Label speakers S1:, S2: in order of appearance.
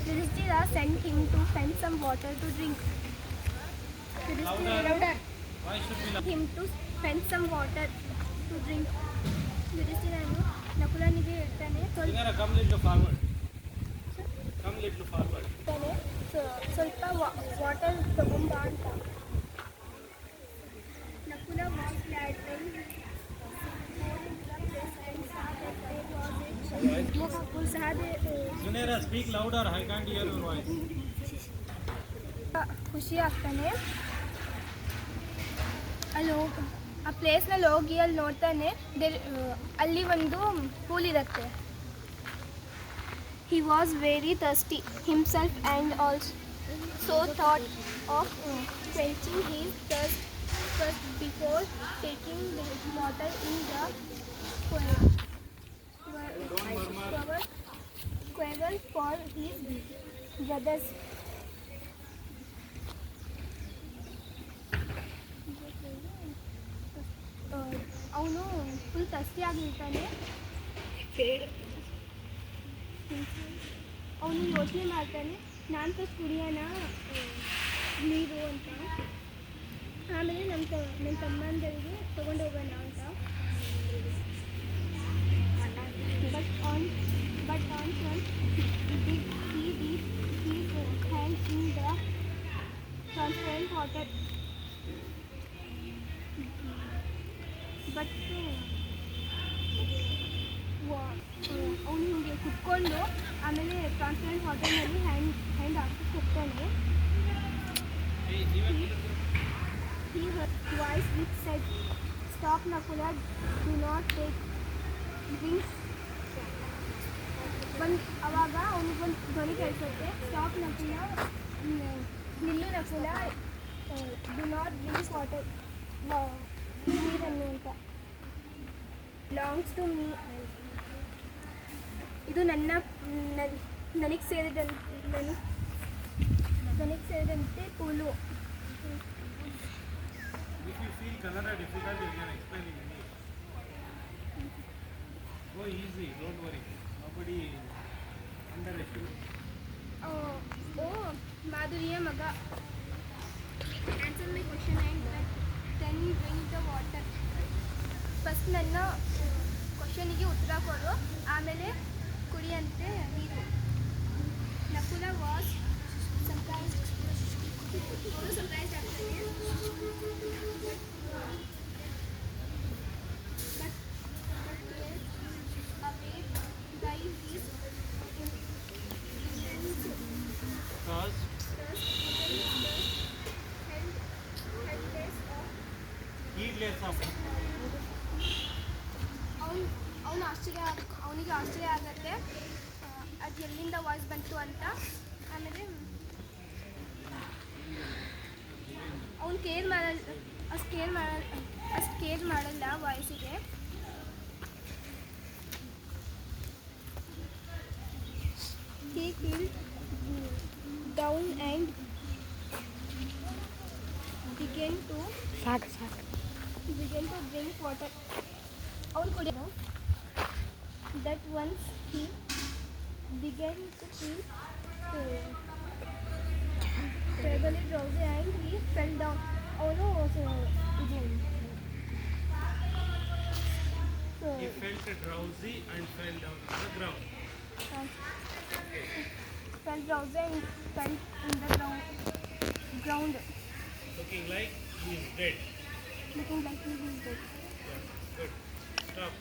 S1: Yudhishthira sent him to fetch some water to drink. Yudhishthira
S2: Why should be
S1: sent him to fetch some water to drink. ಯುಧಿಷ್ಠಿರನು ನಕುಲನಿಗೆ ಹೇಳ್ತಾನೆ
S2: come little forward. Come little forward.
S1: ಸ್ವಲ್ಪ water ತಗೊಂಬ ಅಂತ. Nakula was glad when he
S2: Sunera, speak louder. I can't hear your voice.
S1: ಖುಷಿ ಆಗ್ತಾನೆ. ಅಲ್ಲಿ ಹೋಗಿ ಆ ಪ್ಲೇಸ್ನಲ್ಲಿ ಹೋಗಿ ಅಲ್ಲಿ ನೋಡ್ತಾನೆ ಅಲ್ಲಿ ಒಂದು ಪೂಲ್ ಇರುತ್ತೆ. He was very thirsty himself and also thought of quenching his thirst first before taking the water in the quarrel for his brothers. ಅವನು ಫುಲ್ ಥರ್ಸ್ಟಿ ಆಗಿರ್ತಾನೆ. ಅವನು ಯೋಚನೆ ಮಾಡ್ತಾನೆ, ನಾನು ಫಸ್ಟ್ ಕುಡಿಯೋಣ ನೀರು ಅಂತ. ಆಮೇಲೆ ನನ್ನ ತಮ್ಮಂದರಿಗೆ ತೊಗೊಂಡು ಹೋಗೋಣ ಅಂತ. But on front, he dipped his hand in the transparent water. But ಅವನು ಹಿಂಗೆ ಕುತ್ಕೊಂಡು ಆಮೇಲೆ ಟ್ರಾನ್ಸ್ಪರೆಂಟ್ ವಾಟರ್ನಲ್ಲಿ ಹ್ಯಾಂಡ್ ಹಾಕಿ ಹೋಗ್ತಾನೆ. He heard voice which said, "Stop, Nakula, do not take drinks." ಅವಾಗ ಅವನಿಗೊಂದು ಧ್ವನಿ ಕೇಳಿಸುತ್ತೆ, ಸ್ಟಾಪ್ ನಕುಲ, ನಿಲ್ಲು Nakula, do not drink water, ನೀರನ್ನು ಅಂತ. ಬಿಲಾಂಗ್ಸ್ ಟು ಮೀ, ಇದು ನನಗೆ ಸೇರಿದಂತೆ ಪೂಲು.
S2: If you feel Kannada difficult, you can explain in English. Go easy, don't worry. Nobody underestimate.
S1: ಓ ಮಾಧುರಿಯ ಮಗ, answer my question and then drink the water. First ನನ್ನ ಕ್ವಶನಿಗೆ ಉತ್ತರ ಕೊಡು, ಆಮೇಲೆ ಕುಡಿಯಂತೆ ನೀರು. ನಕುಲ ವಾಸ್ ಸರ್ಪ್ರೈಸ್ಡ್ ಆಗ್ತಾನೆ. ಅವನಿಗೆ ಆಶ್ಚರ್ಯ ಆಗುತ್ತೆ ಅದು ಎಲ್ಲಿಂದ ವಾಯ್ಸ್ ಬಂತು ಅಂತ. ಆಮೇಲೆ ಅವನು ಅಷ್ಟು ಕೇರ್ ಮಾಡಲ್ಲ ವಾಯ್ಸಿಗೆ. He kneeled down and began to drink water. ಅವನು ಕುಡಿಯೋದು. That once he began to feel terribly drowsy and he fell down. ಅವನು
S2: He felt drowsy and fell down to the ground.
S1: Fell drowsy and fell in the ground.
S2: Looking like he is dead.
S1: Looking like he is dead.
S2: Yeah, good. Stop.